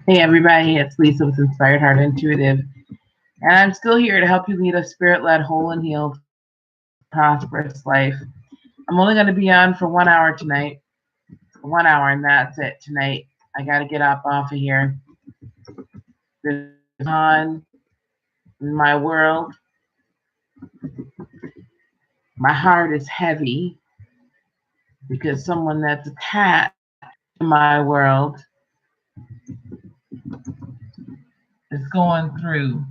Hey everybody, it's Lisa with Inspired Heart Intuitive, and I'm still here to help you lead a spirit-led, whole and healed, prosperous life. I'm only going to be on for 1 hour tonight. 1 hour, and that's it tonight. I got to get up off of here. There's on in my world. My heart is heavy because someone that's attached to my world is going through,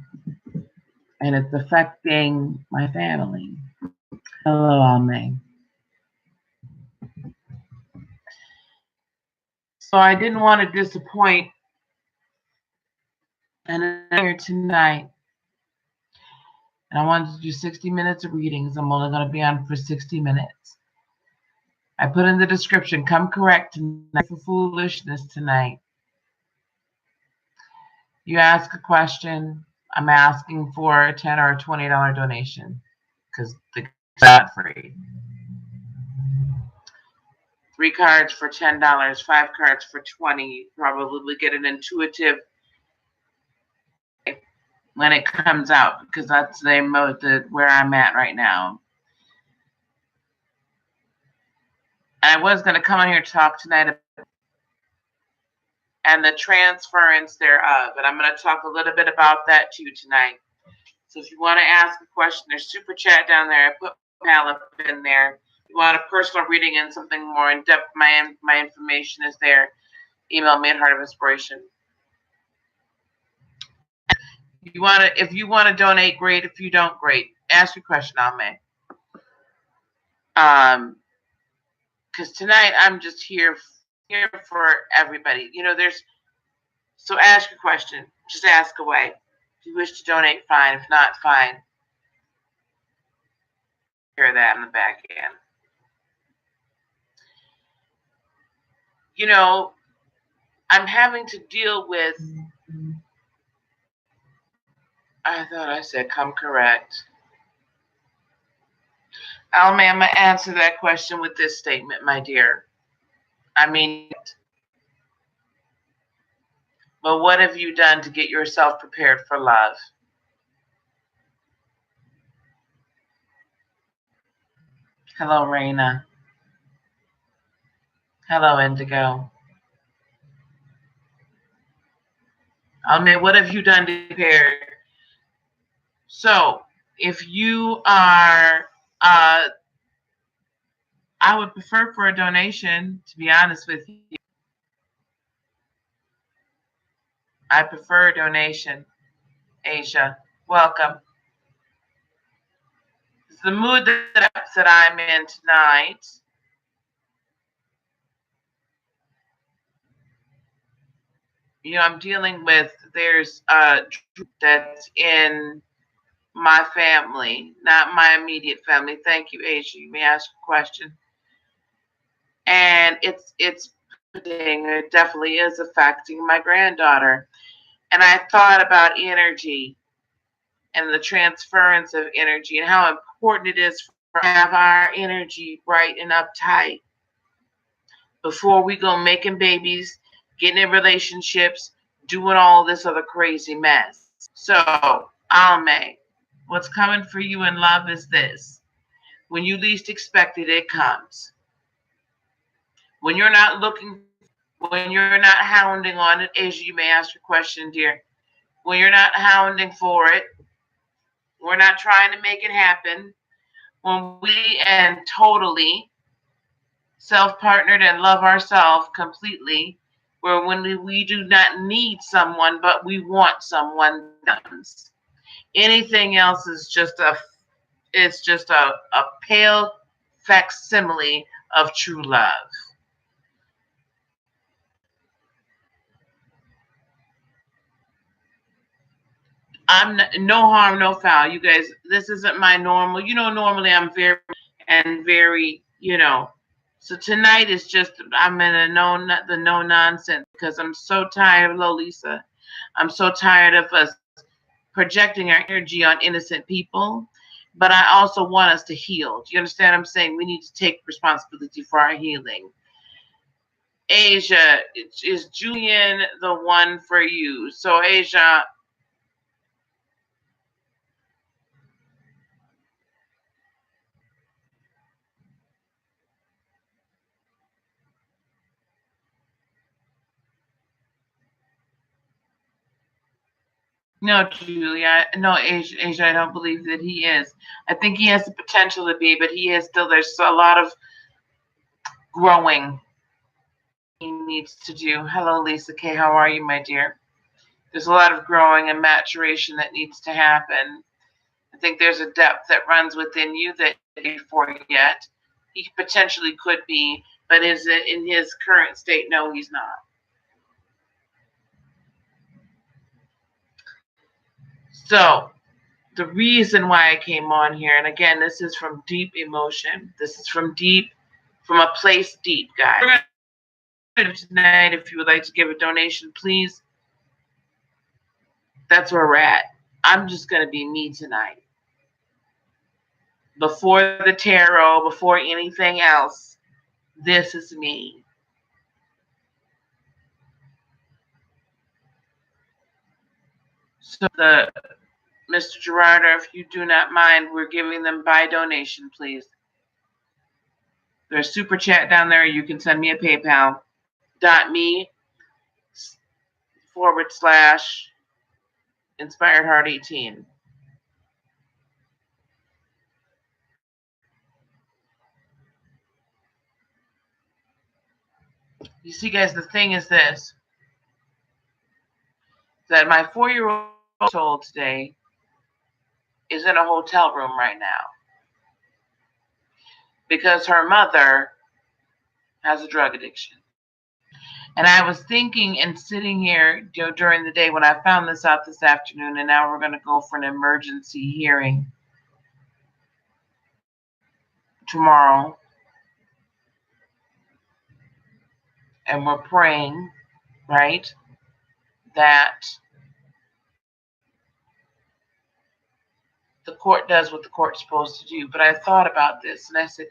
and it's affecting my family. Hello, Almay. So I didn't want to disappoint, and I'm here tonight. And I wanted to do 60 minutes of readings. I'm only going to be on for 60 minutes. I put in the description, come correct tonight for foolishness tonight. You ask a question, I'm asking for a $10 or a $20 donation because the not free. 3 cards for $10, 5 cards for $20. You probably get an intuitive when it comes out because that's the mode where I'm at right now. I was going to come on here to talk tonight about and the transference thereof, and I'm going to talk a little bit about that too tonight. So if you want to ask a question, there's super chat down there. I put PayPal in there. If you want a personal reading and something more in depth, my information is there. Email me at Heart of Inspiration. If you want to donate, great. If you don't, great. Ask your question, I'll make. Because tonight I'm just here for everybody. So ask your question. Just ask away. If you wish to donate, fine. If not, fine. Hear that in the back end. I'm having to deal with, I thought I said come correct. Alma, I'm going to answer that question with this statement, my dear. I mean, but what have you done to get yourself prepared for love? Hello, Raina. Hello, Indigo. Alma, what have you done to prepare? So, if you are, I would prefer for a donation, to be honest with you. I prefer a donation. Asia, welcome. It's the mood that I'm in tonight. I'm dealing with, there's a group that's in my family, not my immediate family. Thank you, Asia. You may ask a question. And it definitely is affecting my granddaughter. And I thought about energy and the transference of energy and how important it is for us to have our energy bright and uptight before we go making babies, getting in relationships, doing all this other crazy mess. So, Alme, what's coming for you in love is this. When you least expect it, it comes. When you're not hounding on it, as you may ask your question, dear. When you're not hounding for it, we're not trying to make it happen. When we and totally self-partnered and love ourselves completely, where when we do not need someone, but we want someone else. Anything else is just a pale facsimile of true love. I'm no harm, no foul. You guys, this isn't my normal. Normally I'm very, So tonight is just, I'm in the no nonsense because I'm so tired of Lolisa. I'm so tired of us projecting our energy on innocent people. But I also want us to heal. Do you understand what I'm saying? We need to take responsibility for our healing. Asia, is Julian the one for you? So Asia, no, Julia, no, Asia, I don't believe that he is. I think he has the potential to be, but he is still, there's a lot of growing he needs to do. Hello, Lisa K. How are you, my dear? There's a lot of growing and maturation that needs to happen. I think there's a depth that runs within you that before yet. He potentially could be, but is it in his current state? No, he's not. So the reason why I came on here, and again, this is from deep emotion. This is from a place deep, guys. Tonight, if you would like to give a donation, please. That's where we're at. I'm just going to be me tonight. Before the tarot, before anything else, this is me. So Mr. Gerardo, if you do not mind, we're giving them by donation, please. There's super chat down there. You can send me a PayPal. .me/Inspired Heart 18. You see, guys, the thing is this, that my 4-year-old told today is in a hotel room right now because her mother has a drug addiction. And I was thinking and sitting here during the day when I found this out this afternoon, and now we're going to go for an emergency hearing tomorrow. And we're praying, right, that the court does what the court's supposed to do. But I thought about this, and I said,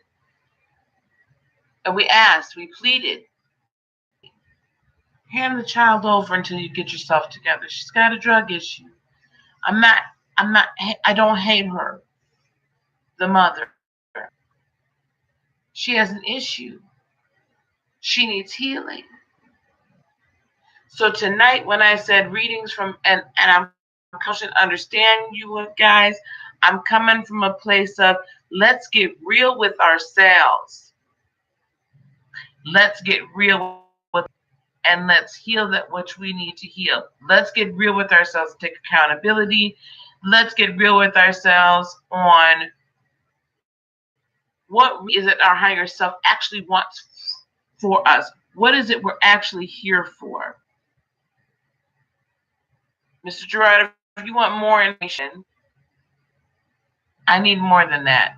and we asked, we pleaded, hand the child over until you get yourself together. She's got a drug issue. I don't hate her, the mother. She has an issue. She needs healing. So tonight, when I said readings from, and I'm understand you guys, I'm coming from a place of let's get real with ourselves. Let's get real with, and let's heal that which we need to heal. Let's get real with ourselves, take accountability. Let's get real with ourselves on what is it our higher self actually wants for us. What is it we're actually here for? Mr. Gerard, if you want more information, I need more than that.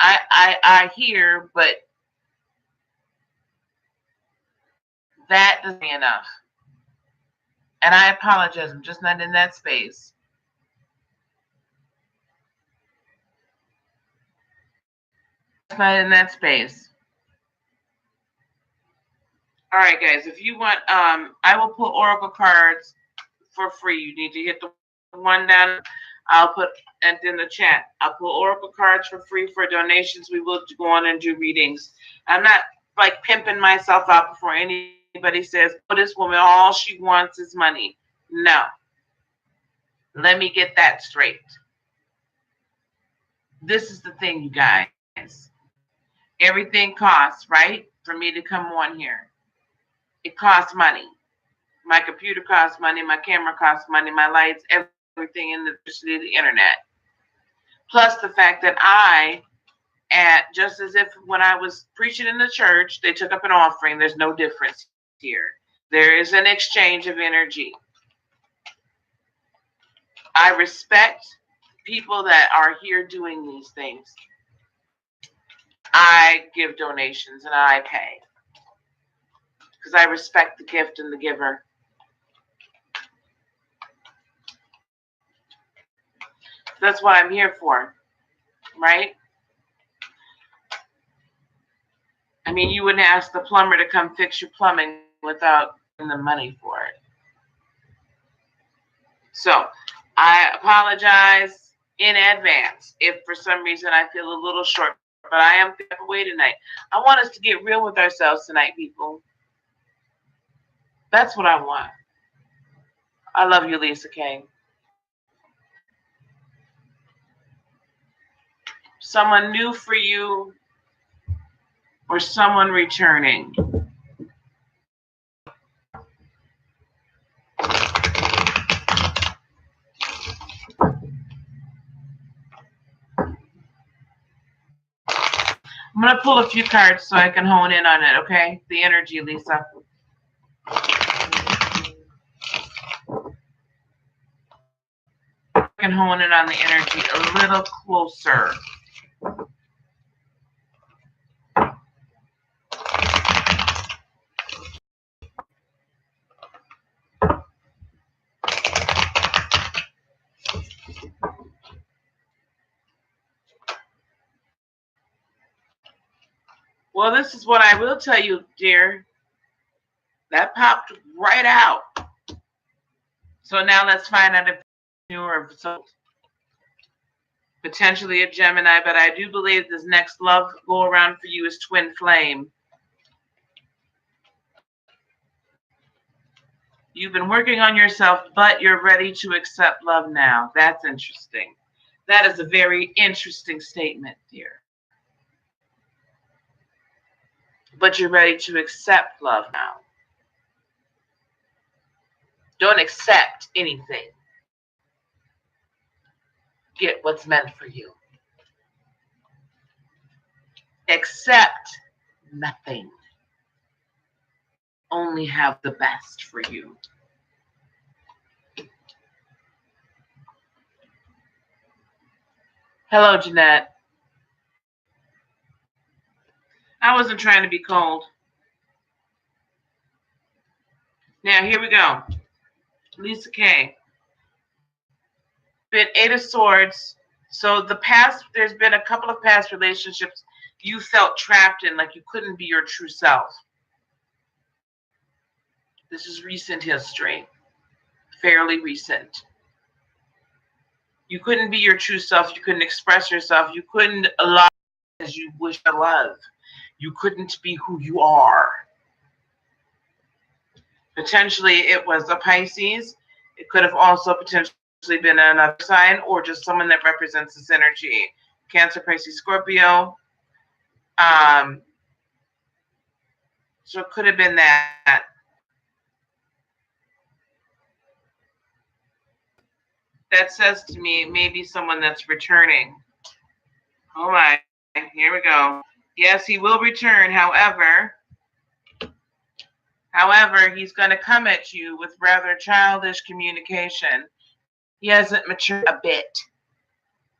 I hear, but that doesn't be enough. And I apologize, I'm just not in that space. Not in that space. All right, guys, if you want, I will pull oracle cards for free. You need to hit the one down. I'll put and in the chat. I'll pull oracle cards for free for donations. We will go on and do readings. I'm not like pimping myself out before anybody says, "Oh, this woman, all she wants is money." No. Let me get that straight. This is the thing, you guys. Everything costs, right? For me to come on here. It costs money. My computer costs money. My camera costs money. My lights, everything in the internet. Plus the fact that just as if when I was preaching in the church, they took up an offering. There's no difference here. There is an exchange of energy. I respect people that are here doing these things. I give donations and I pay because I respect the gift and the giver. That's what I'm here for, right? I mean, you wouldn't ask the plumber to come fix your plumbing without giving the money for it. So I apologize in advance if for some reason I feel a little short, but I am feeling away tonight. I want us to get real with ourselves tonight, people. That's what I want. I love you, Lisa K. Someone new for you or someone returning. I'm going to pull a few cards so I can hone in on it, okay? The energy, Lisa. I can hone in on the energy a little closer. Well, this is what I will tell you, dear. That popped right out. So now let's find out if you are potentially a Gemini, but I do believe this next love go around for you is twin flame. You've been working on yourself, but you're ready to accept love now. That's interesting. That is a very interesting statement, dear. But you're ready to accept love now. Don't accept anything. Get what's meant for you. Accept nothing. Only have the best for you. Hello, Jeanette. I wasn't trying to be cold. Now, here we go. Lisa K. Been 8 of Swords. So there's been a couple of past relationships you felt trapped in, like you couldn't be your true self. This is recent history. Fairly recent. You couldn't be your true self. You couldn't express yourself. You couldn't love as you wish to love. You couldn't be who you are. Potentially, it was a Pisces. It could have also potentially been another sign or just someone that represents this energy. Cancer, Pisces, Scorpio. So it could have been that. That says to me, maybe someone that's returning. Oh my, here we go. Yes, he will return. However, he's going to come at you with rather childish communication. He hasn't matured a bit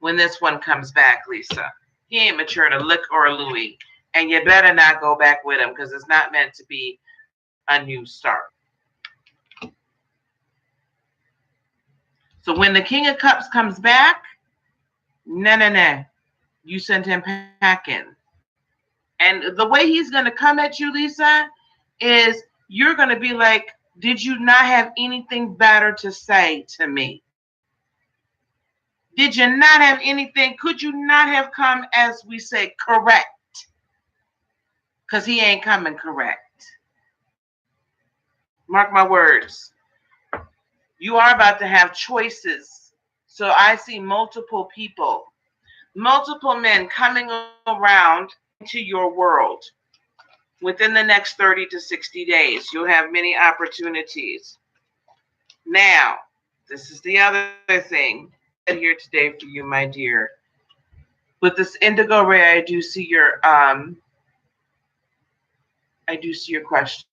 when this one comes back, Lisa. He ain't matured a lick or a louie. And you better not go back with him because it's not meant to be a new start. So when the King of Cups comes back, no. You sent him packing. And the way he's going to come at you, Lisa, is you're going to be like, did you not have anything better to say to me? Did you not have anything? Could you not have come, as we say, correct? Because he ain't coming correct. Mark my words. You are about to have choices. So I see multiple people, multiple men coming around into your world. Within the next 30 to 60 days, you'll have many opportunities. Now, this is the other thing here today for you, my dear. With this indigo ray, I do see your question.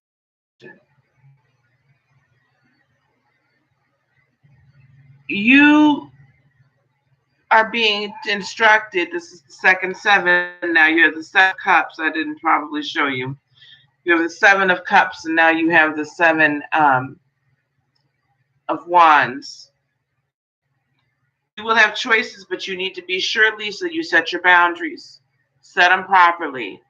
You are being instructed. This is the second 7 now. You have the 7 of Cups. I didn't probably show you. You have the 7 of Cups, and now you have the 7 of Wands. You will have choices, but you need to be sure, Lisa, you set your boundaries. Set them properly.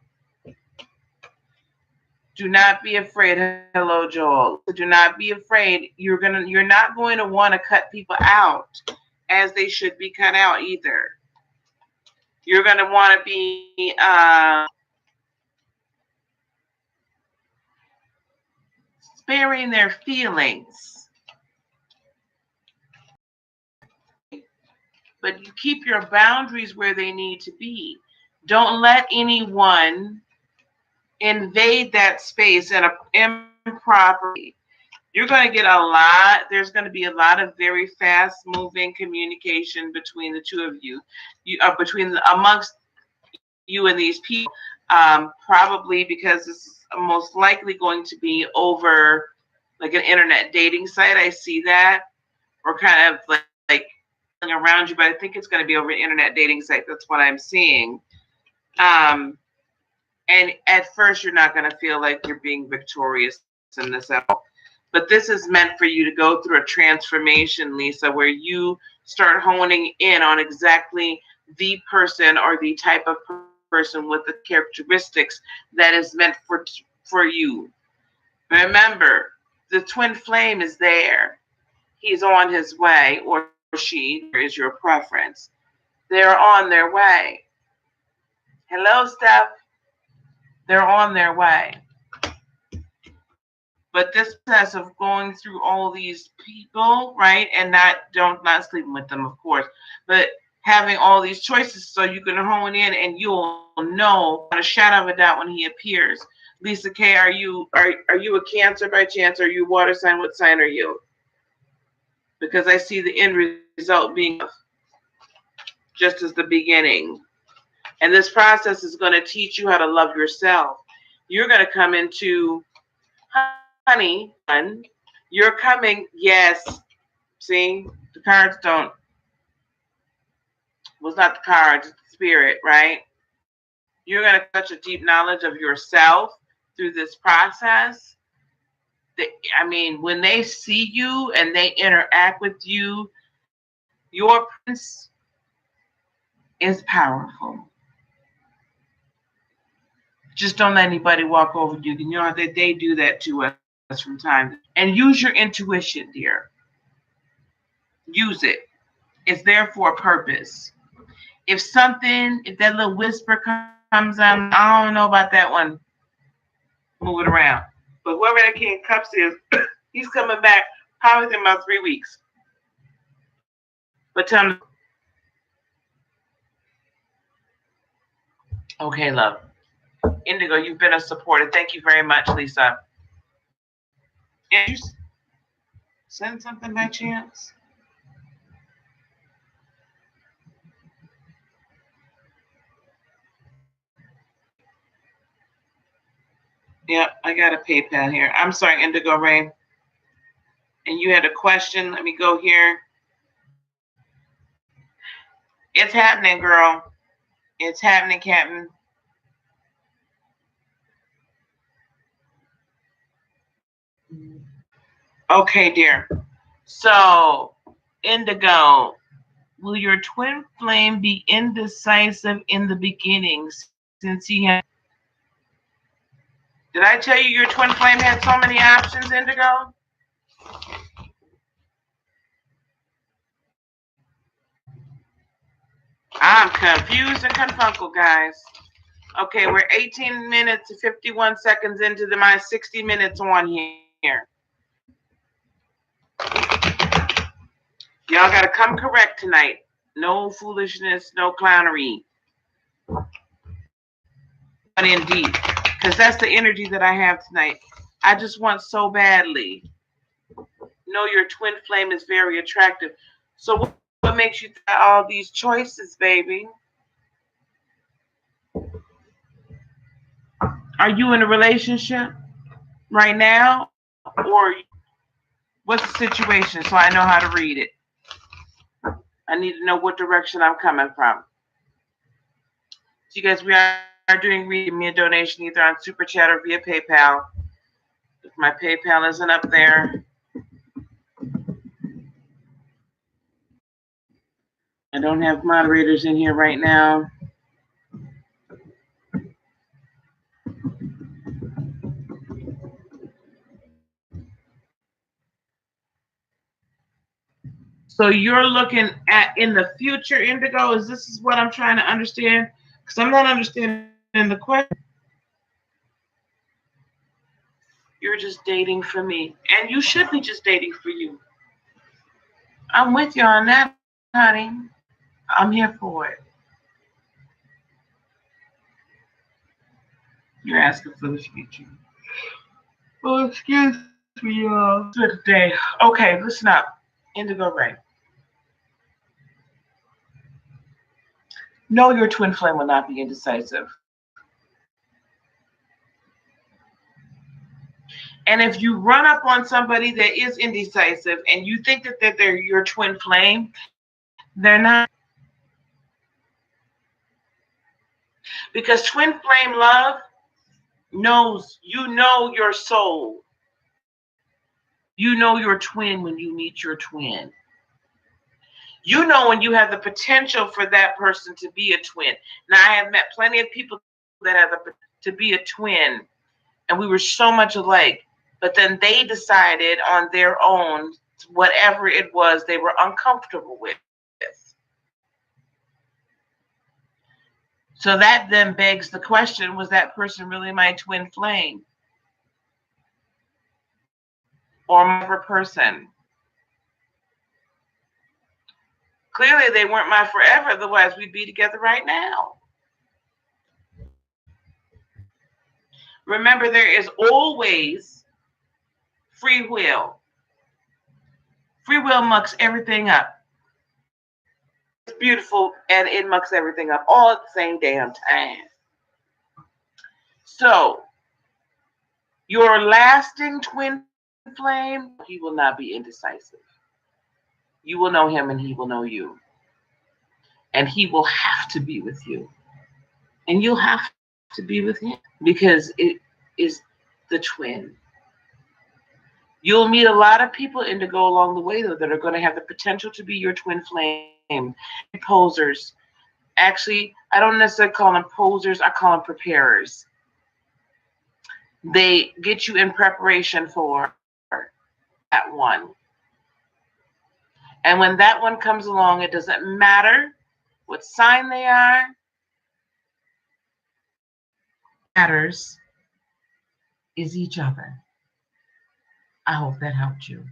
Do not be afraid. Hello, Joel. Do not be afraid. You're not going to want to cut people out as they should be cut out either. You're going to want to be sparing their feelings, but you keep your boundaries where they need to be. Don't let anyone invade that space in an improper way. You're going to get a lot. There's going to be a lot of very fast moving communication between the two of you, amongst you and these people, probably because this is most likely going to be over like an internet dating site. I see that, or kind of like around you, but I think it's going to be over an internet dating site. That's what I'm seeing. And at first, you're not going to feel like you're being victorious in this at all. But this is meant for you to go through a transformation, Lisa, where you start honing in on exactly the person or the type of person with the characteristics that is meant for you. Remember, the twin flame is there. He's on his way, or she is your preference. They're on their way. Hello, Steph. They're on their way. But this process of going through all these people, right, and not sleeping with them, of course, but having all these choices so you can hone in and you'll know on a shadow of a doubt when he appears. Lisa K, are you a Cancer by chance? Are you water sign? What sign are you? Because I see the end result being just as the beginning. And this process is going to teach you how to love yourself. You're going to come into, honey, you're coming, yes. See, the cards was not the cards, it's the spirit, right? You're going to touch a deep knowledge of yourself through this process. When they see you and they interact with you, your presence is powerful. Just don't let anybody walk over you. You know that they do that to us from time to time. And use your intuition, dear. Use it. It's there for a purpose. If that little whisper comes on, I don't know about that one. Move it around. But whoever that King of Cups is, he's coming back probably in about 3 weeks. But tell him. Okay, love. Indigo, you've been a supporter. Thank you very much, Lisa. Did you send something by chance? Yep, I got a PayPal here. I'm sorry, Indigo Ray. And you had a question. Let me go here. It's happening, girl. It's happening, Captain. Okay, dear. So, Indigo, will your twin flame be indecisive in the beginnings since he has... Did I tell you your twin flame had so many options, Indigo? I'm confused and confuncled, guys. Okay, we're 18 minutes and 51 seconds into my 60 minutes on here. Y'all got to come correct tonight. No foolishness, no clownery. But indeed, because that's the energy that I have tonight. I just want so badly. Know your twin flame is very attractive. So what makes you try all these choices, baby? Are you in a relationship right now? Or what's the situation so I know how to read it? I need to know what direction I'm coming from. So you guys, we are doing read me a donation either on Super Chat or via PayPal. If my PayPal isn't up there, I don't have moderators in here right now. So you're looking at in the future, Indigo. Is what I'm trying to understand? Because I'm not understanding the question. You're just dating for me, and you should be just dating for you. I'm with you on that, honey. I'm here for it. You're asking for the future. Oh, excuse me, y'all. Good day. Okay, listen up. Indigo Ray. No, your twin flame will not be indecisive. And if you run up on somebody that is indecisive and you think that they're your twin flame, they're not. Because twin flame love knows, you know your soul. You know your twin when you meet your twin. You know when you have the potential for that person to be a twin. Now, I have met plenty of people that have to be a twin, and we were so much alike. But then they decided on their own, whatever it was they were uncomfortable with. So that then begs the question, was that person really my twin flame? Or my person? Clearly they weren't my forever, otherwise we'd be together right now. Remember, there is always free will. Free will mucks everything up. It's beautiful and it mucks everything up all at the same damn time. So, your lasting twin flame, he will not be indecisive. You will know him and he will know you. And he will have to be with you. And you'll have to be with him because it is the twin. You'll meet a lot of people in to go along the way, though, that are going to have the potential to be your twin flame. Posers. Actually, I don't necessarily call them posers. I call them preparers. They get you in preparation for that one. And when that one comes along, it doesn't matter what sign they are. Matters is each other. I hope that helped you.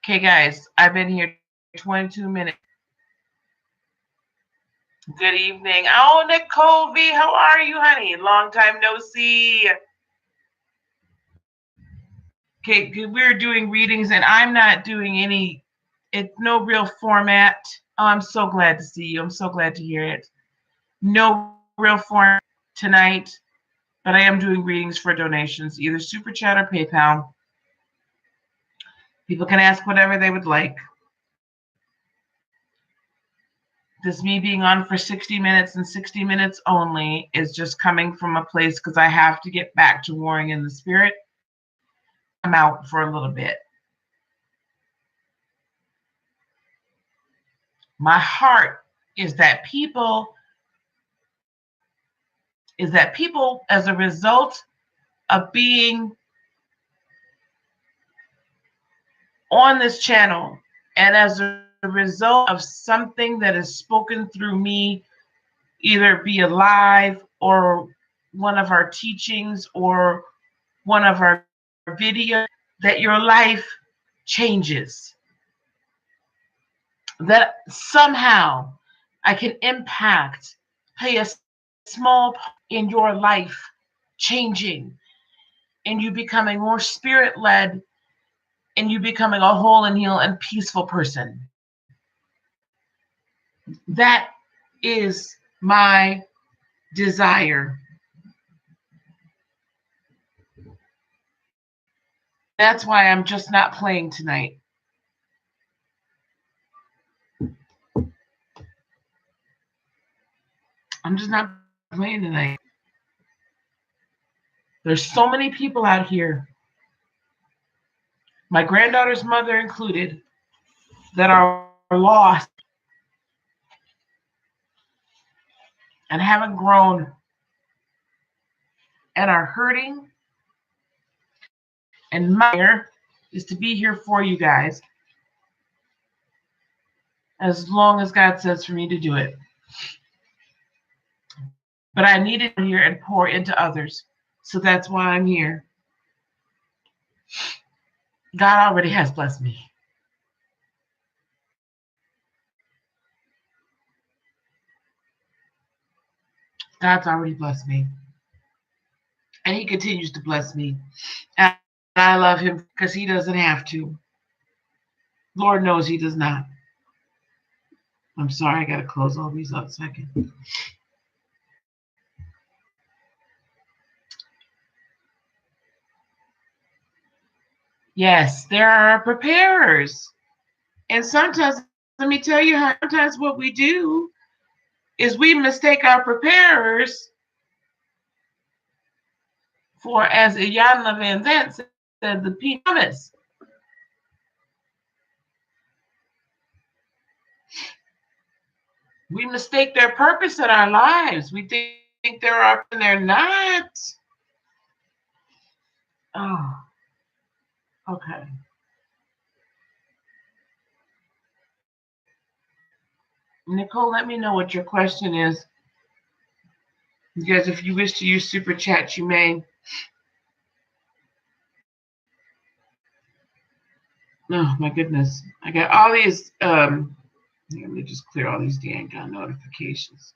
Okay, guys, I've been here 22 minutes. Good evening. Oh, Nicole V, how are you, honey? Long time no see. Okay, we're doing readings, and I'm not doing any. It's no real format. Oh, I'm so glad to see you. I'm so glad to hear it. No real format tonight, but I am doing readings for donations, either Super Chat or PayPal. People can ask whatever they would like. This me being on for 60 minutes and 60 minutes only is just coming from a place because I have to get back to warring in the spirit. I'm out for a little bit. My heart is that people, as a result of being on this channel and as a result of something that is spoken through me, either be alive or one of our teachings or one of our videos, that your life changes. That somehow I can impact, play a small part in your life changing, and you becoming more spirit-led, and you becoming a whole and healed and peaceful person. That is my desire. That's why I'm just not playing tonight. I'm just not playing tonight. There's so many people out here, my granddaughter's mother included, that are lost and haven't grown and are hurting. And my desire is to be here for you guys as long as God says for me to do it. But I need it here and pour into others. So that's why I'm here. God already has blessed me. God's already blessed me. And he continues to bless me. And I love him because he doesn't have to. Lord knows he does not. I'm sorry, I got to close all these up a second. Yes, there are preparers. And sometimes, let me tell you how sometimes what we do is we mistake our preparers for, as Iyanla Van Zant said, the promise. We mistake their purpose in our lives. We think they're up and they're not. Oh, okay. Nicole, let me know what your question is. Because if you wish to use super chat, you may. Oh my goodness. I got all these let me just clear all these dang notifications.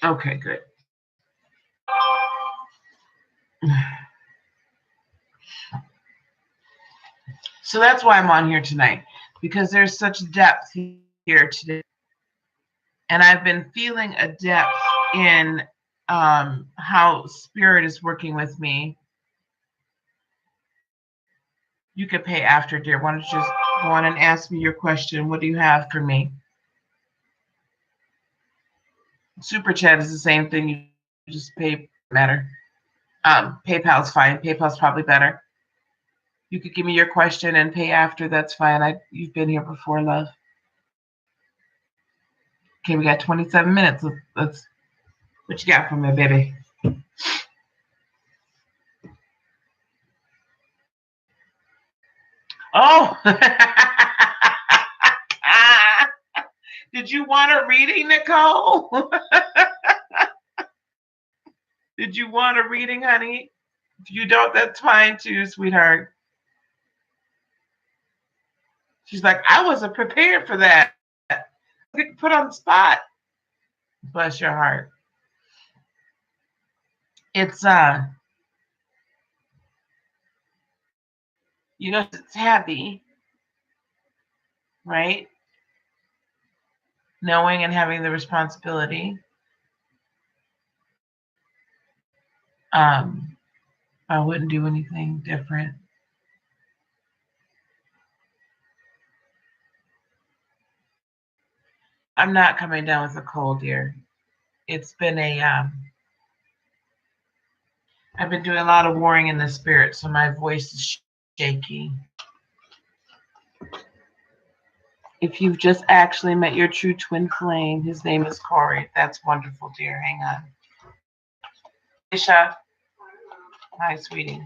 Okay, good. So that's why I'm on here tonight, because there's such depth here today. And I've been feeling a depth in how spirit is working with me. You could pay after, dear. Why don't you just go on and ask me your question? What do you have for me? Super chat is the same thing. You just pay, matter. PayPal's fine. PayPal's probably better. You could give me your question and pay after. That's fine. You've been here before, love. Okay, we got 27 minutes. Let's what you got for me, baby? Oh, did you want a reading, Nicole? Did you want a reading, honey? If you don't, that's fine too, sweetheart. She's like, I wasn't prepared for that. Get put on the spot. Bless your heart. It's it's heavy, right? Knowing and having the responsibility. I wouldn't do anything different. I'm not coming down with a cold, dear. It's been I've been doing a lot of warring in the spirit, so my voice is shaky. If you've just actually met your true twin flame, his name is Corey. That's wonderful, dear. Hang on. Isha. Hi, sweetie.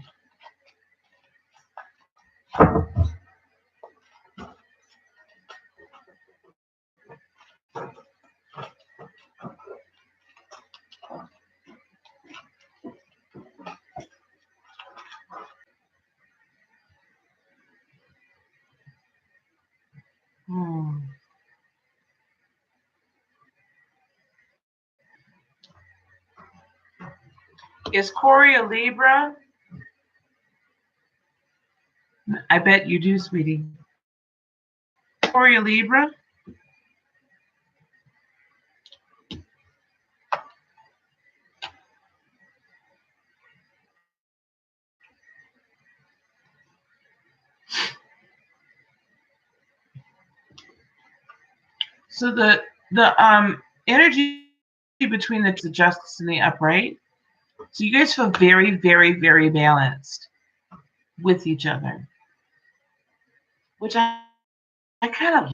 Is Corey a Libra? I bet you do, sweetie. Corey a Libra? So the energy between the justice and the upright. So you guys feel very, very, very balanced with each other, which I kind of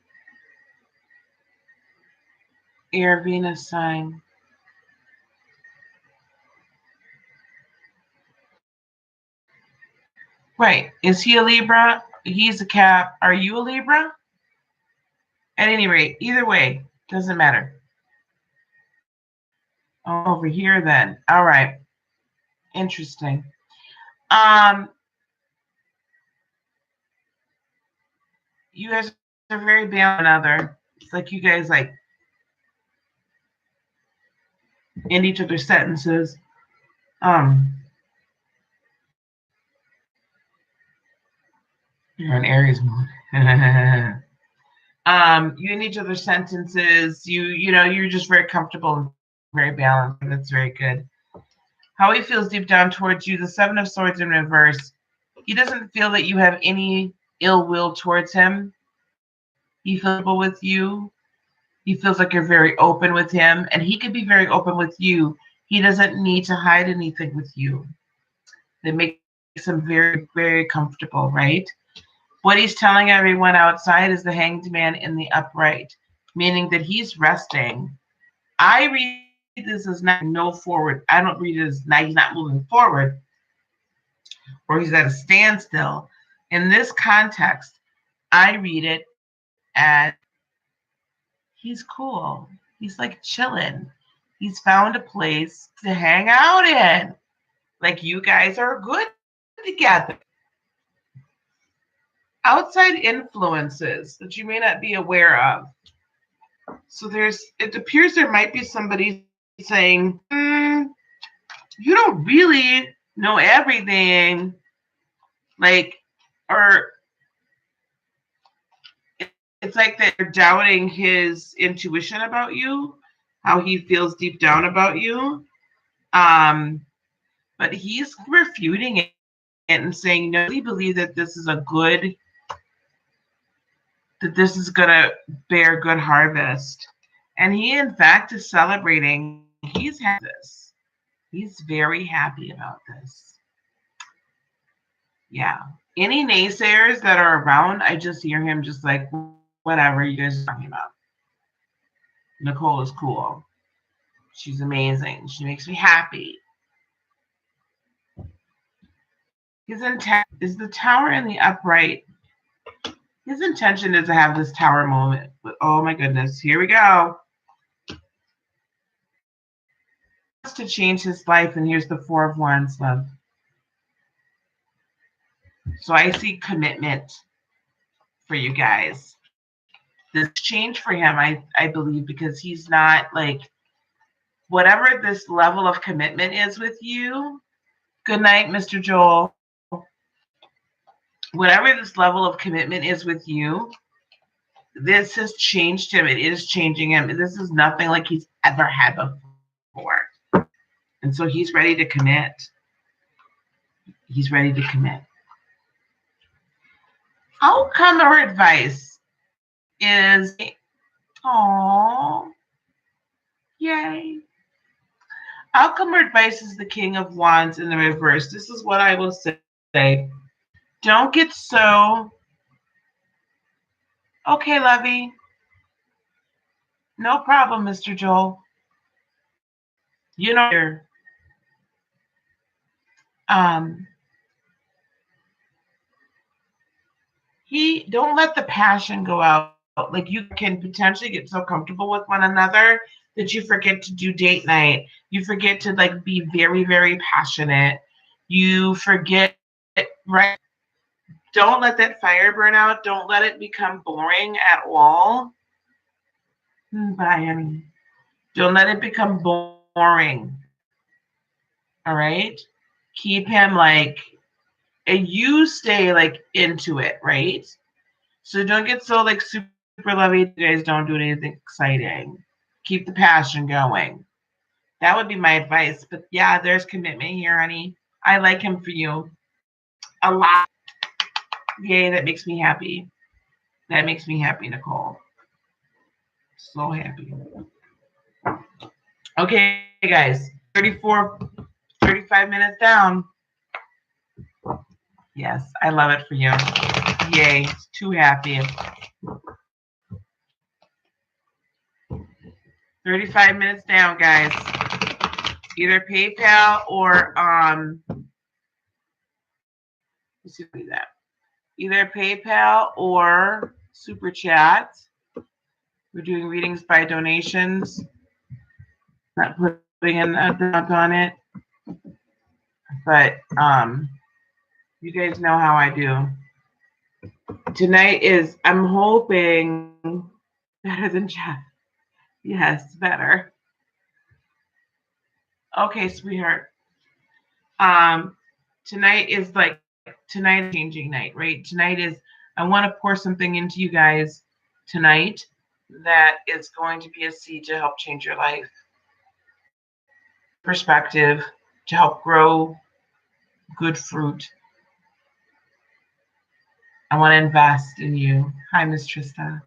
air Venus sign. Right. Is he a Libra? He's a Cap. Are you a Libra? At any rate, either way, doesn't matter. Oh, over here then. All right. Interesting. You guys are very balanced another. It's like you guys like end each other's sentences. You're in Aries mode. You end each other's sentences. You're just very comfortable and very balanced. That's very good. How he feels deep down towards you, the Seven of Swords in reverse. He doesn't feel that you have any ill will towards him. He feels comfortable with you. He feels like you're very open with him, and he could be very open with you. He doesn't need to hide anything with you. That makes him very, very comfortable, right? What he's telling everyone outside is the Hanged Man in the upright, meaning that he's resting. I read this as not no forward. I don't read it as now he's not moving forward or he's at a standstill. In this context, I read it as he's cool. He's like chilling. He's found a place to hang out in. Like you guys are good together. Outside influences that you may not be aware of. So it appears there might be somebody saying, you don't really know everything. Or it's like that you're doubting his intuition about you, how he feels deep down about you. But he's refuting it and saying, no, we believe that this is going to bear good harvest. And he, in fact, is celebrating. He's had this. He's very happy about this. Yeah. Any naysayers that are around, I just hear him just like, whatever you guys are talking about. Nicole is cool. She's amazing. She makes me happy. His intent is the tower in the upright. His intention is to have this tower moment. But oh my goodness, here we go. He wants to change his life, and here's the Four of Wands, love. So I see commitment for you guys. This change for him, I believe, because he's not like, whatever this level of commitment is with you. Good night, Mr. Joel. Whatever this level of commitment is with you, this has changed him. It is changing him. This is nothing like he's ever had before. And so he's ready to commit. He's ready to commit. Outcome or advice is, oh, yay. Outcome or advice is the King of Wands in the reverse. This is what I will say. Don't get so, okay, Lovey. No problem, Mr. Joel. You know, don't let the passion go out. Like you can potentially get so comfortable with one another that you forget to do date night. You forget to like be very, very passionate. You forget, right? Don't let that fire burn out. Don't let it become boring at all. Bye, honey. Don't let it become boring. All right? Keep him like, and you stay like into it, right? So don't get so like super lovey. You guys don't do anything exciting. Keep the passion going. That would be my advice. But yeah, there's commitment here, honey. I like him for you a lot. Yay, that makes me happy. That makes me happy, Nicole. So happy. Okay, guys. 35 minutes down. Yes, I love it for you. Yay, too happy. 35 minutes down, guys. Either PayPal or let's see that. Either PayPal or Super Chat. We're doing readings by donations, not putting an amount on it. But you guys know how I do. Tonight is, I'm hoping, better than Jeff. Yes, better. Okay, sweetheart. Tonight is like, tonight changing night, right? Tonight is, I want to pour something into you guys tonight that is going to be a seed to help change your life. Perspective, to help grow good fruit. I want to invest in you. Hi, Miss Trista.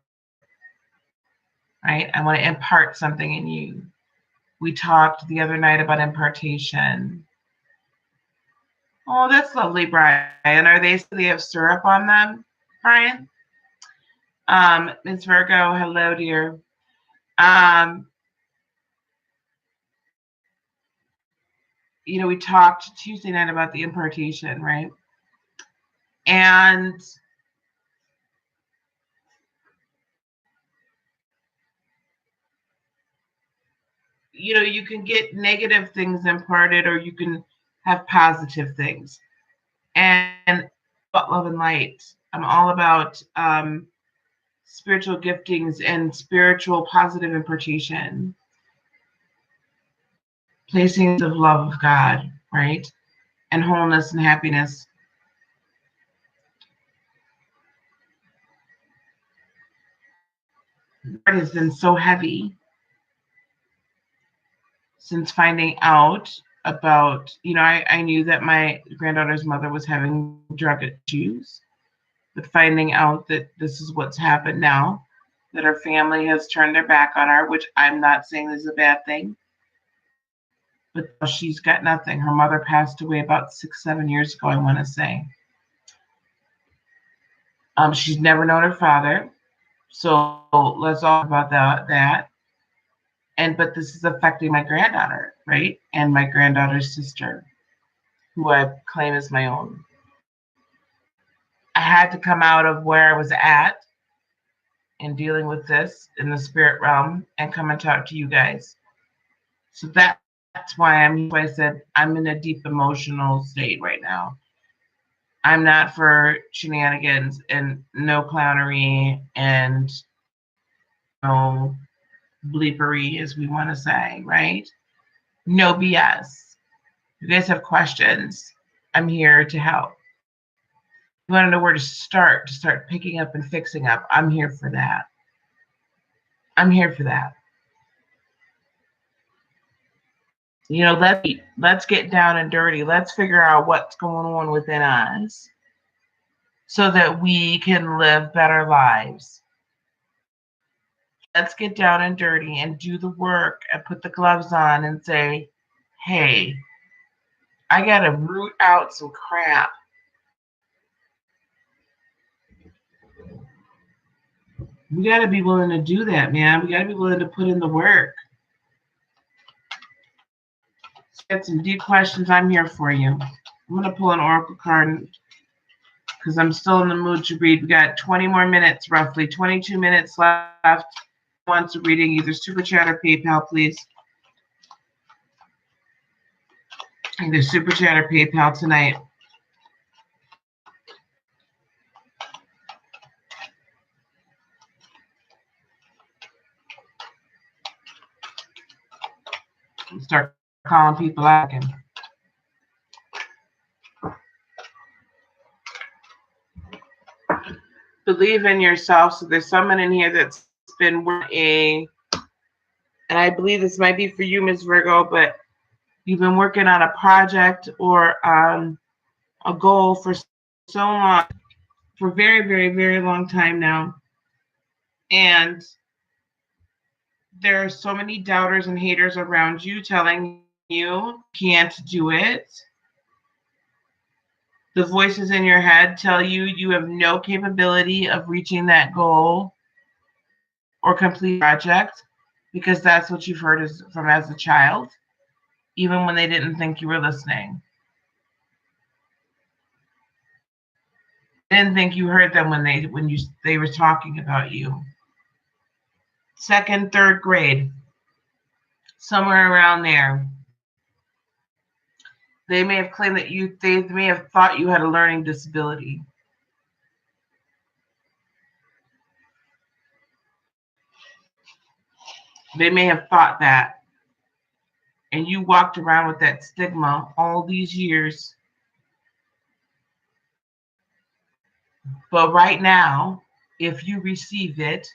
Right? I want to impart something in you. We talked the other night about impartation. Oh, that's lovely, Brian. Are they have syrup on them, Brian? Ms. Virgo, hello, dear. We talked Tuesday night about the impartation, right? And you can get negative things imparted, or you can have positive things. And about love and light. I'm all about spiritual giftings and spiritual positive impartation. Placing of love of God, right? And wholeness and happiness. It has been so heavy since finding out about, I knew that my granddaughter's mother was having drug issues, but finding out that this is what's happened now, that her family has turned their back on her, which I'm not saying is a bad thing, but she's got nothing. Her mother passed away about 6-7 years ago, I want to say. She's never known her father, so let's talk about that. But this is affecting my granddaughter, right? And my granddaughter's sister, who I claim as my own. I had to come out of where I was at in dealing with this in the spirit realm and come and talk to you guys. So that's why I said I'm in a deep emotional state right now. I'm not for shenanigans and no clownery and no bleepery, as we want to say, right? No BS. If you guys have questions, I'm here to help. You want to know where to start picking up and fixing up, I'm here for that. I'm here for that. Let's get down and dirty. Let's figure out what's going on within us so that we can live better lives. Let's get down and dirty and do the work and put the gloves on and say, hey, I got to root out some crap. We got to be willing to do that, man. We got to be willing to put in the work. Get some deep questions. I'm here for you. I'm going to pull an oracle card because I'm still in the mood to read. We got 20 more minutes, roughly 22 minutes left. Wants a reading, either Super Chat or PayPal, please. Either Super Chat or PayPal tonight. Start calling people out again. Believe in yourself. So there's someone in here that's been working and I believe this might be for you, Ms. Virgo, but you've been working on a project or a goal for so long, for a very, very, very long time now. And there are so many doubters and haters around you telling you can't do it. The voices in your head tell you you have no capability of reaching that goal or complete project because that's what you've heard from as a child, even when they didn't think you were listening. They didn't think you heard them when they were talking about you. second, third grade, somewhere around there. They may have claimed that they may have thought you had a learning disability. They may have thought that. And you walked around with that stigma all these years. But right now, if you receive it,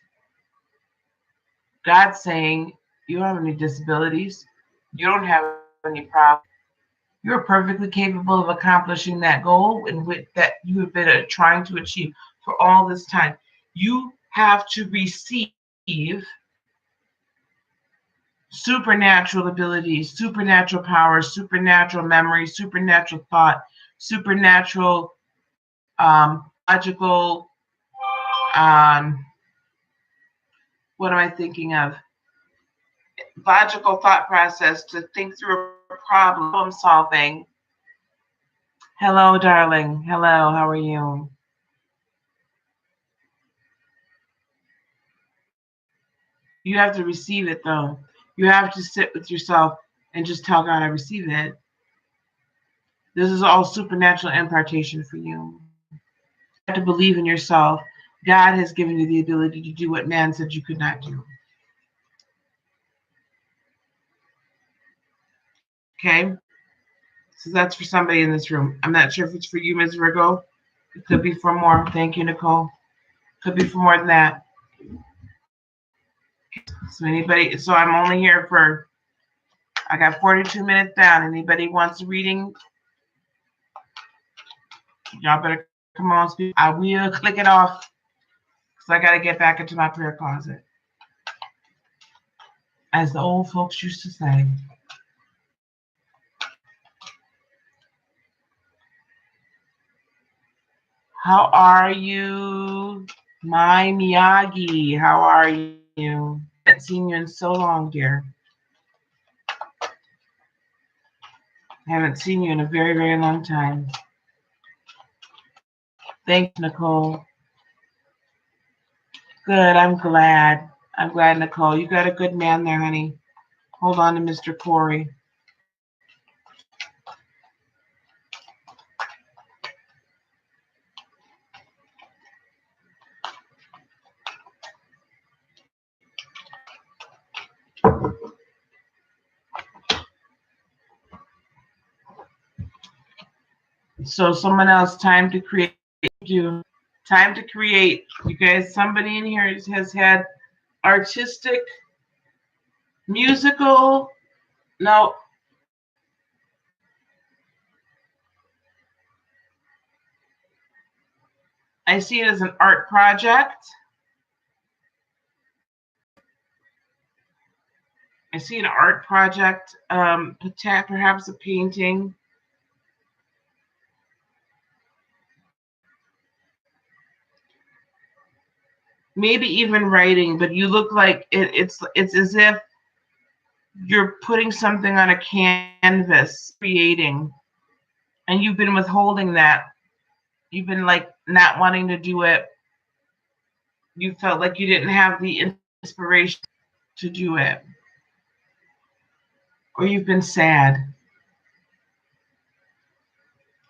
God's saying you don't have any disabilities. You don't have any problems. You're perfectly capable of accomplishing that goal that you have been trying to achieve for all this time. You have to receive supernatural abilities, supernatural powers, supernatural memory, supernatural thought, supernatural logical, what am I thinking of? Logical thought process to think through a problem solving. Hello, darling. Hello, how are you? You have to receive it, though. You have to sit with yourself and just tell God, I receive it. This is all supernatural impartation for you. You have to believe in yourself. God has given you the ability to do what man said you could not do. Okay? So that's for somebody in this room. I'm not sure if it's for you, Ms. Virgo. It could be for more. Thank you, Nicole. Could be for more than that. So I'm only here for, I got 42 minutes down. Anybody wants a reading? Y'all better come on, speak. I will click it off because I got to get back into my prayer closet. As the old folks used to say. How are you, my Miyagi? How are you? I haven't seen you in so long, dear. I haven't seen you in a very, very long time. Thanks, Nicole. Good, I'm glad. I'm glad, Nicole. You got a good man there, honey. Hold on to Mr. Corey. So someone else, time to create. Time to create. You guys, somebody in here has had artistic, musical, no. I see it as an art project. I see an art project, perhaps a painting. Maybe even writing, but you look like it's as if you're putting something on a canvas, creating, and you've been withholding that. You've been like not wanting to do it. You felt like you didn't have the inspiration to do it, or you've been sad.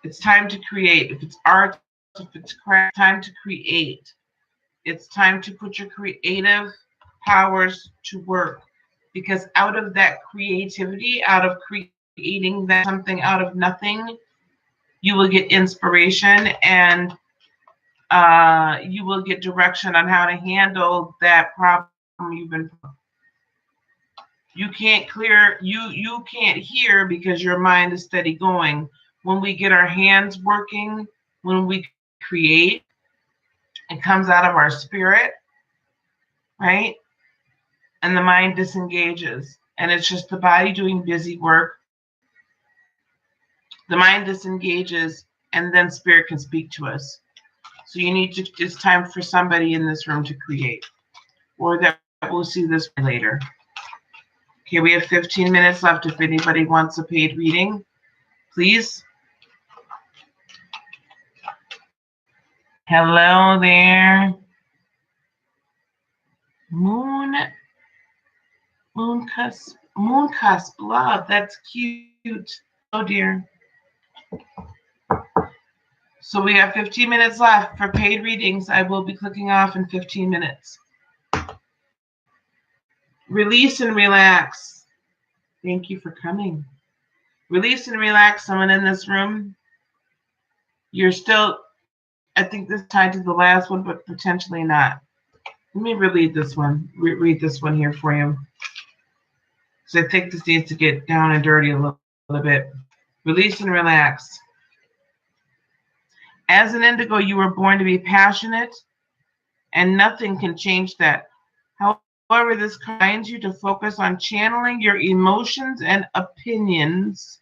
It's time to create. If it's art, if it's craft, time to create. It's time to put your creative powers to work, because out of that creativity, out of creating that something out of nothing, you will get inspiration, and you will get direction on how to handle that problem you've been. You can't clear, you can't hear because your mind is steady going. When we get our hands working, when we create, it comes out of our spirit, right? And the mind disengages, and it's just the body doing busy work. The mind disengages, and then spirit can speak to us. So it's time for somebody in this room to create, or that we'll see this later. Okay, we have 15 minutes left. If anybody wants a paid reading, please. Hello there. Moon Moon cusp love. That's cute. Oh dear. So we have 15 minutes left for paid readings. I will be clicking off in 15 minutes. Release and relax. Thank you for coming. Release and relax. Someone in this room. You're still, I think this is tied to the last one, but potentially not. Let me read this one. Read this one here for you. Because I think this needs to get down and dirty a little bit. Release and relax. As an indigo, you were born to be passionate, and nothing can change that. However, this reminds you to focus on channeling your emotions and opinions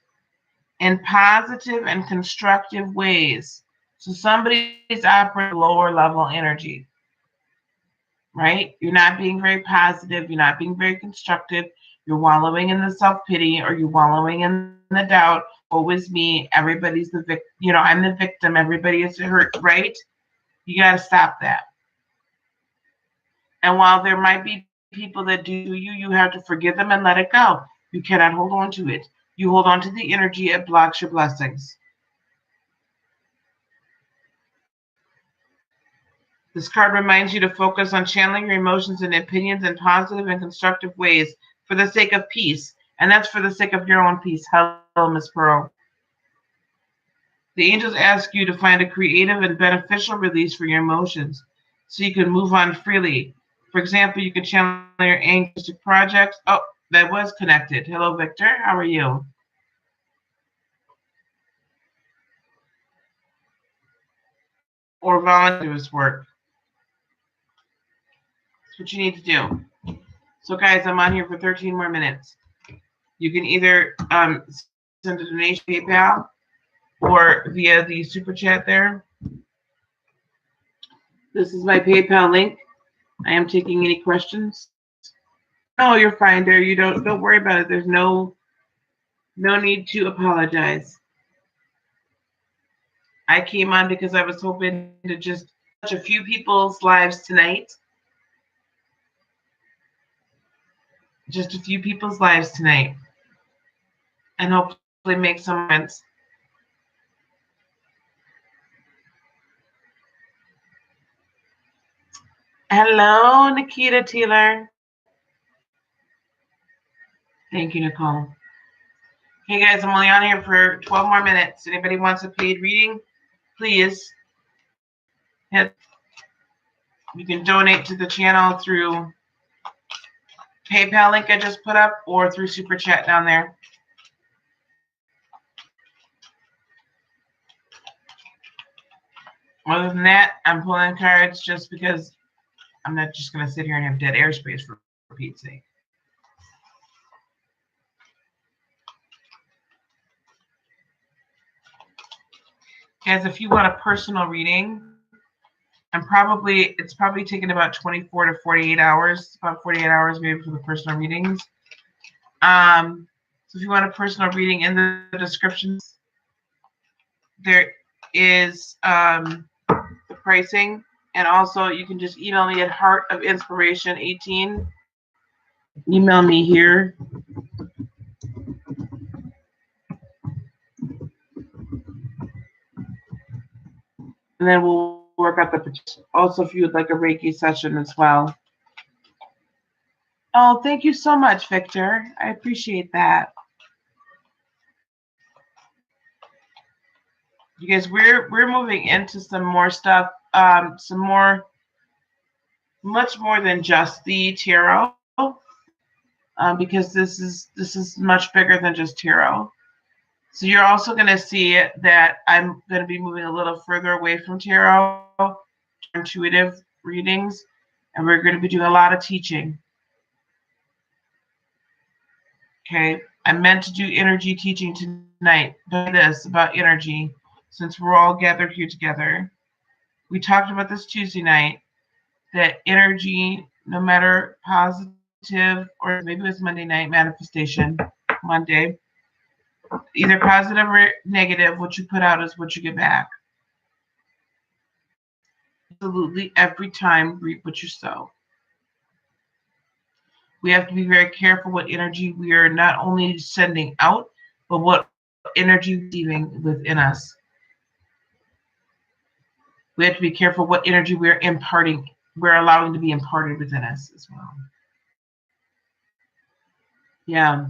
in positive and constructive ways. So somebody's operating lower level energy, right? You're not being very positive. You're not being very constructive. You're wallowing in the self-pity, or you're wallowing in the doubt. Woe is me. Everybody's the victim. You know, I'm the victim. Everybody is hurt, right? You got to stop that. And while there might be people that do you, you have to forgive them and let it go. You cannot hold on to it. You hold on to the energy, it blocks your blessings. This card reminds you to focus on channeling your emotions and opinions in positive and constructive ways for the sake of peace. And that's for the sake of your own peace. Hello, Miss Pearl. The angels ask you to find a creative and beneficial release for your emotions so you can move on freely. For example, you can channel your angels to projects. Oh, that was connected. Hello, Victor. How are you? Or volunteers work. That's what you need to do. So, guys, I'm on here for 13 more minutes. You can either send a donation PayPal or via the super chat there. This is my PayPal link. I am taking any questions. No, you're fine there. You don't worry about it. There's no need to apologize. I came on because I was hoping to just touch a few people's lives tonight. Just a few people's lives tonight. And hopefully make some sense. Hello, Nikita Taylor. Thank you, Nicole. Hey guys, I'm only on here for 12 more minutes. Anybody wants a paid reading, please hit. You can donate to the channel through PayPal link I just put up or through super chat down there. Other than that, I'm pulling cards just because I'm not just going to sit here and have dead airspace for Pete's sake. Guys, if you want a personal reading, it's probably taken about 24 to 48 hours, about 48 hours maybe for the personal readings. So if you want a personal reading, in the descriptions, there is the pricing. And also you can just email me at heartofinspiration18. Email me here. And then we'll work out the, also if you would like a Reiki session as well. Oh, thank you so much, Victor. I appreciate that. You guys, we're moving into some more stuff, much more than just the tarot, because this is much bigger than just tarot. So you're also going to see that I'm going to be moving a little further away from tarot, intuitive readings, and we're going to be doing a lot of teaching. Okay, I meant to do energy teaching tonight, but this about energy, since we're all gathered here together. We talked about this Tuesday night, that energy, no matter positive, or maybe it was Monday night manifestation, Monday, either positive or negative, what you put out is what you get back. Absolutely every time reap what you sow. We have to be very careful what energy we are not only sending out, but what energy we're receiving within us. We have to be careful what energy we're imparting, we're allowing to be imparted within us as well. Yeah.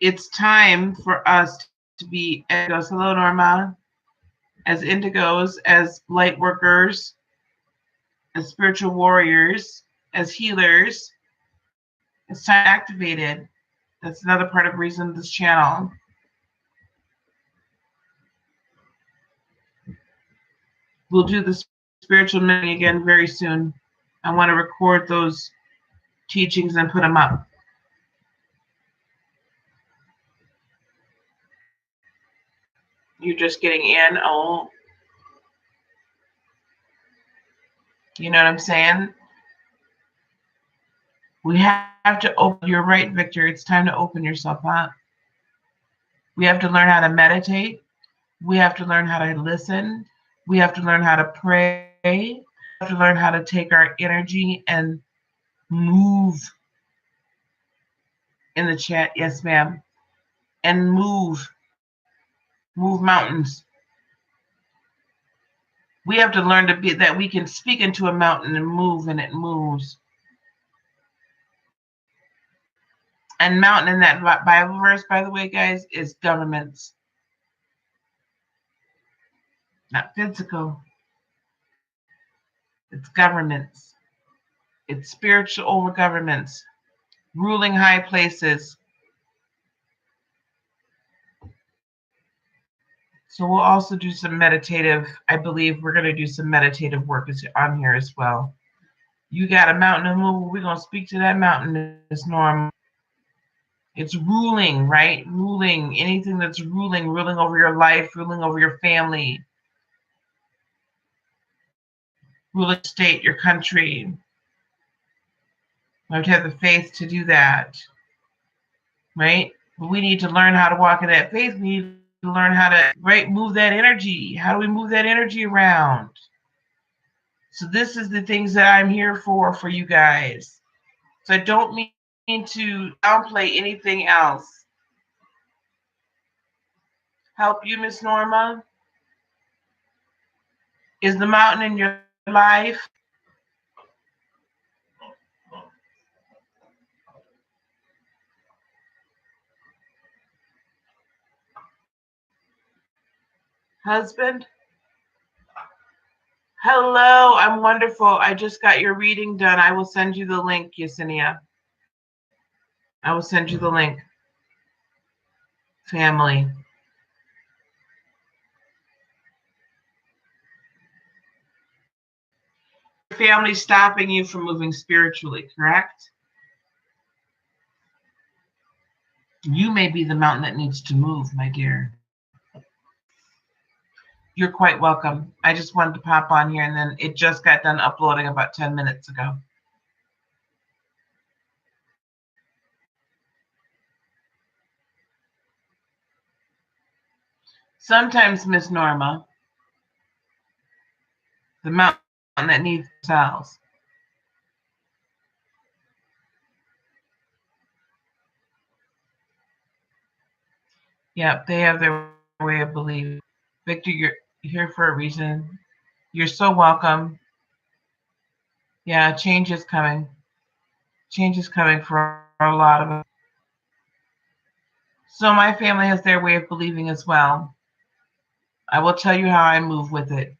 It's time for us to be indigos. Hello, Norma. As indigos, as light workers, as spiritual warriors, as healers. It's time activated. That's another part of the reason of this channel. We'll do the spiritual meeting again very soon. I want to record those teachings and put them up. You're just getting in. Oh, you know what I'm saying? We have to open. You're right, Victor. It's time to open yourself up. We have to learn how to meditate. We have to learn how to listen. We have to learn how to pray. We have to learn how to take our energy and move. In the chat, yes, ma'am. And move mountains. We have to learn to be that we can speak into a mountain and move, and it moves. And mountain in that Bible verse, by the way, guys, is governments. Not physical. It's governments. It's spiritual governments. Ruling high places. So we'll also do some meditative, I believe we're going to do some meditative work on here as well. You got a mountain to move, we're going to speak to that mountain as normal. It's ruling, right? Ruling, anything that's ruling over your life, ruling over your family, ruling state, your country. You have to have the faith to do that, right? But we need to learn how to walk in that faith. We need to learn how to, right, move that energy. How do we move that energy around? So this is the things that I'm here for you guys. So I don't mean to downplay anything else. Help you, Miss Norma? Is the mountain in your life? Husband? Hello, I'm wonderful. I just got your reading done. I will send you the link, Yesenia. I will send you the link. Family. Family stopping you from moving spiritually, correct? You may be the mountain that needs to move, my dear. You're quite welcome. I just wanted to pop on here, and then it just got done uploading about 10 minutes ago. Sometimes, Miss Norma, the mountain that needs cells. Yep, they have their way of believing. Victor, you're here for a reason. You're so welcome. Yeah, change is coming. Change is coming for a lot of us. So my family has their way of believing as well. I will tell you how I move with it.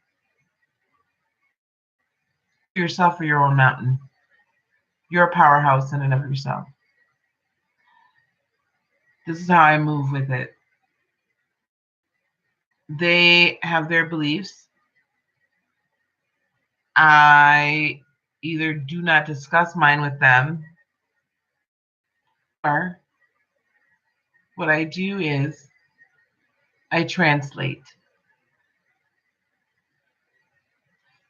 Yourself or your own mountain. You're a powerhouse in and of yourself. This is how I move with it. They have their beliefs. I either do not discuss mine with them, or what I do is I translate.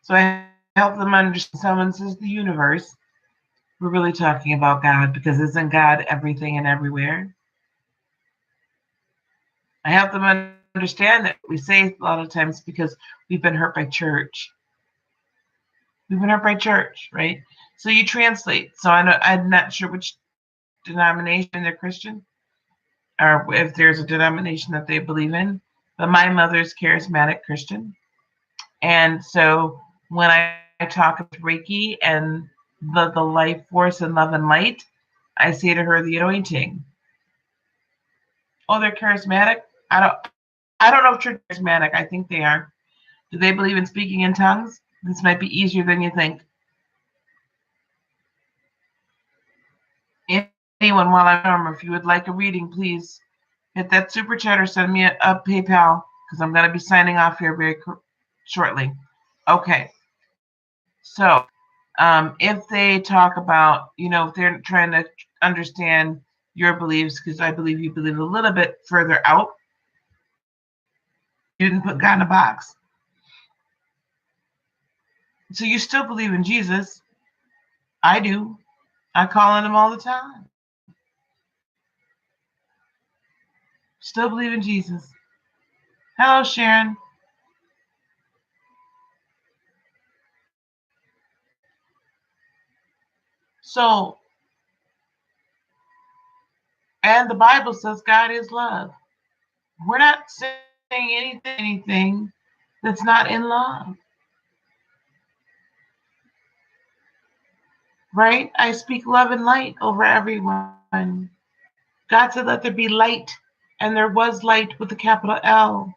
So I help them understand. Someone says the universe. We're really talking about God, because isn't God everything and everywhere? I help them understand that we say a lot of times because we've been hurt by church. We've been hurt by church, right? So you translate. So I'm not sure which denomination they're Christian, or if there's a denomination that they believe in. But my mother's charismatic Christian. And so when I talk about Reiki and the life force and love and light, I say to her the anointing. Oh, they're charismatic? I don't know if they're charismatic. I think they are. Do they believe in speaking in tongues? This might be easier than you think. Anyone, while I'm on, if you would like a reading, please hit that super chat or send me a PayPal, because I'm going to be signing off here very shortly. Okay. So if they talk about, if they're trying to understand your beliefs, because I believe you believe a little bit further out, you didn't put God in a box. So you still believe in Jesus. I do. I call on him all the time. Still believe in Jesus. Hello, Sharon. So, and the Bible says God is love. We're not saying anything that's not in love, right? I speak love and light over everyone. God said, let there be light, and there was light with a capital L.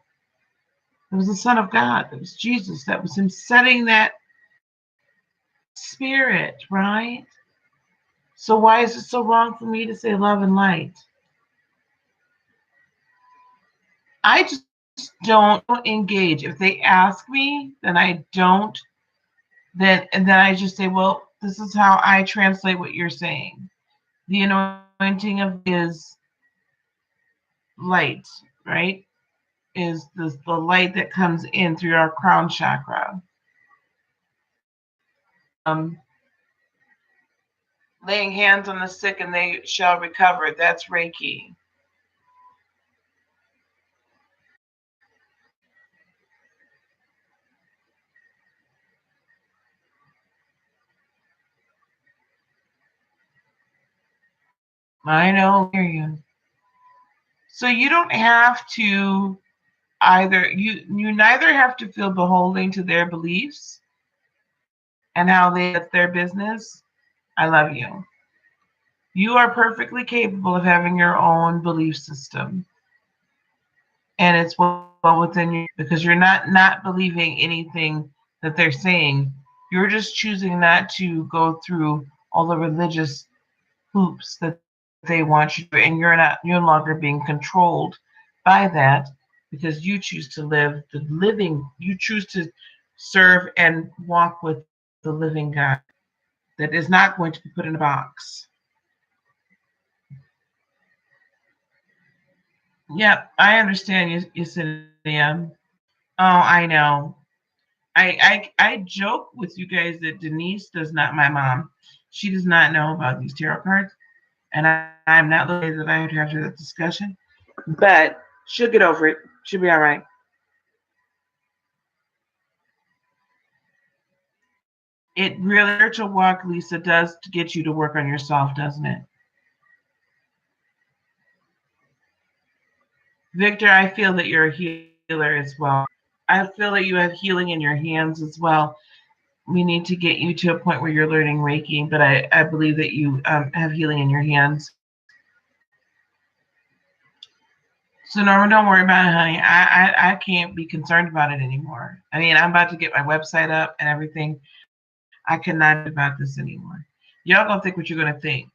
It was the Son of God. It was Jesus. That was him setting that spirit, right? So why is it so wrong for me to say love and light? I just don't engage. If they ask me, then I don't. And then I just say, well, this is how I translate what you're saying. The anointing of is light, right? Is the light that comes in through our crown chakra. Laying hands on the sick and they shall recover. That's Reiki. I know, hear you. So you don't have to you neither have to feel beholden to their beliefs and how that's their business. I love you. You are perfectly capable of having your own belief system, and it's well within you, because you're not believing anything that they're saying. You're just choosing not to go through all the religious hoops that they want you to, and you're no longer being controlled by that, because you choose to live the living, you choose to serve and walk with the living God that is not going to be put in a box. Yep, I understand you, Yesenia. Oh, I know. I joke with you guys that Denise does not, my mom, she does not know about these tarot cards, and I'm not the way that I would have that discussion, but she'll get over it. She'll be all right. It really, spiritual walk, Lisa, does get you to work on yourself, doesn't it? Victor, I feel that you're a healer as well. I feel that you have healing in your hands as well. We need to get you to a point where you're learning Reiki, but I believe that you have healing in your hands. So Norma, don't worry about it, honey. I can't be concerned about it anymore. I mean, I'm about to get my website up and everything. I cannot do about this anymore. Y'all gonna think what you're gonna think.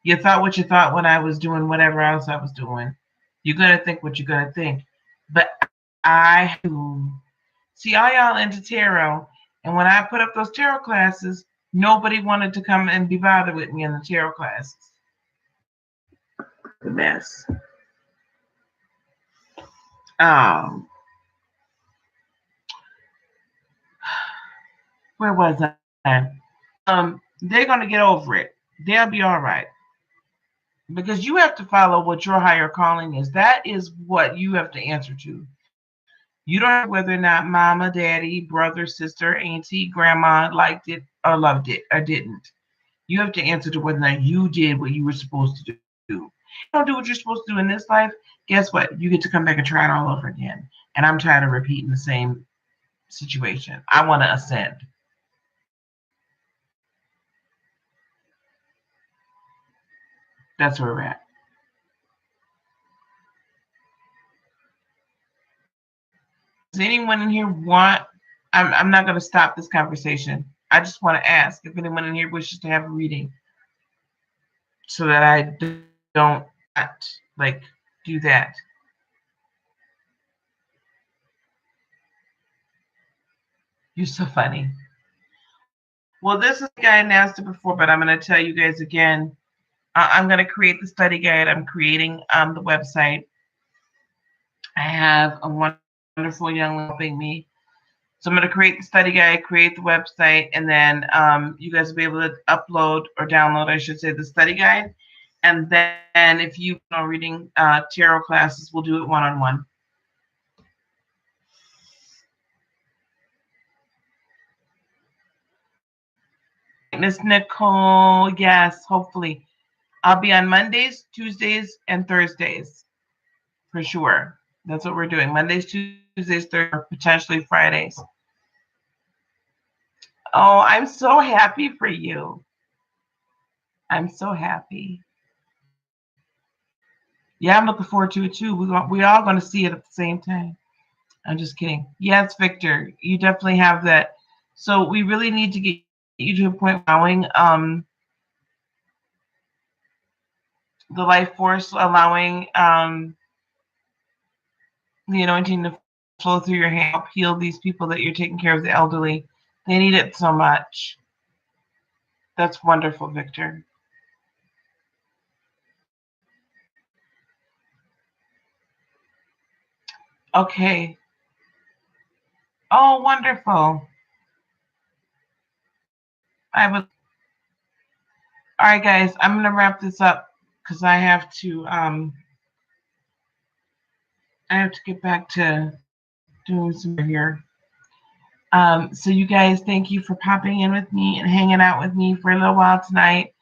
You thought what you thought when I was doing whatever else I was doing. You're gonna think what you're gonna think. But I see all y'all into tarot, and when I put up those tarot classes, nobody wanted to come and be bothered with me in the tarot classes. The mess. Um, where was I? They're gonna get over it. They'll be all right. Because you have to follow what your higher calling is. That is what you have to answer to. You don't know whether or not mama, daddy, brother, sister, auntie, grandma liked it or loved it or didn't. You have to answer to whether or not you did what you were supposed to do. If you don't do what you're supposed to do in this life, guess what? You get to come back and try it all over again. And I'm tired of repeating the same situation. I want to ascend. That's where we're at. Does anyone in here want? I'm not going to stop this conversation. I just want to ask if anyone in here wishes to have a reading so that I don't like do that. You're so funny. Well, this is the guy I asked it before, but I'm going to tell you guys again. I'm going to create the study guide. I'm creating the website. I have a wonderful young lady helping me. So I'm going to create the study guide, create the website, and then you guys will be able to upload or download, I should say, the study guide. And then if you are reading tarot classes, we'll do it one-on-one. Miss Nicole, yes, hopefully. I'll be on Mondays, Tuesdays, and Thursdays for sure. That's what we're doing. Mondays, Tuesdays, Thursdays, potentially Fridays. Oh, I'm so happy for you. I'm so happy. Yeah, I'm looking forward to it too. We all going to see it at the same time. I'm just kidding. Yes, Victor, you definitely have that. So we really need to get you to a point allowing the life force, allowing the anointing to flow through your hand, help heal these people that you're taking care of, the elderly. They need it so much. That's wonderful, Victor. Okay. Oh, wonderful. I would. All right, guys. I'm gonna wrap this up because I have to get back to doing some here. So you guys, thank you for popping in with me and hanging out with me for a little while tonight.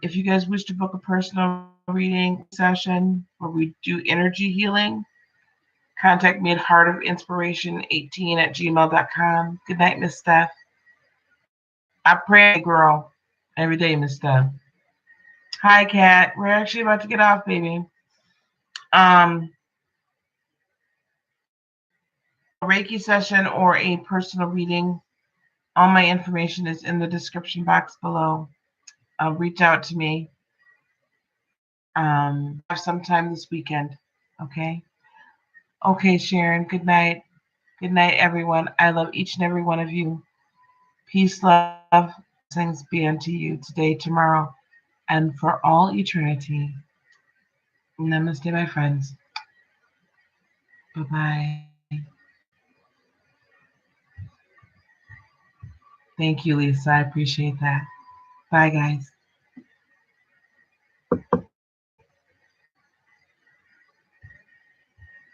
If you guys wish to book a personal reading session where we do energy healing, contact me at heartofinspiration18@gmail.com. Good night, Miss Steph. I pray, girl, every day, Miss Steph. Hi, Kat. We're actually about to get off, baby. Um, a Reiki session or a personal reading. All my information is in the description box below. Reach out to me. Have some time this weekend. Okay. Okay, Sharon. Good night. Good night, everyone. I love each and every one of you. Peace, love, blessings be unto you today, tomorrow, and for all eternity. Namaste, my friends. Bye bye. Thank you, Lisa. I appreciate that. Bye, guys.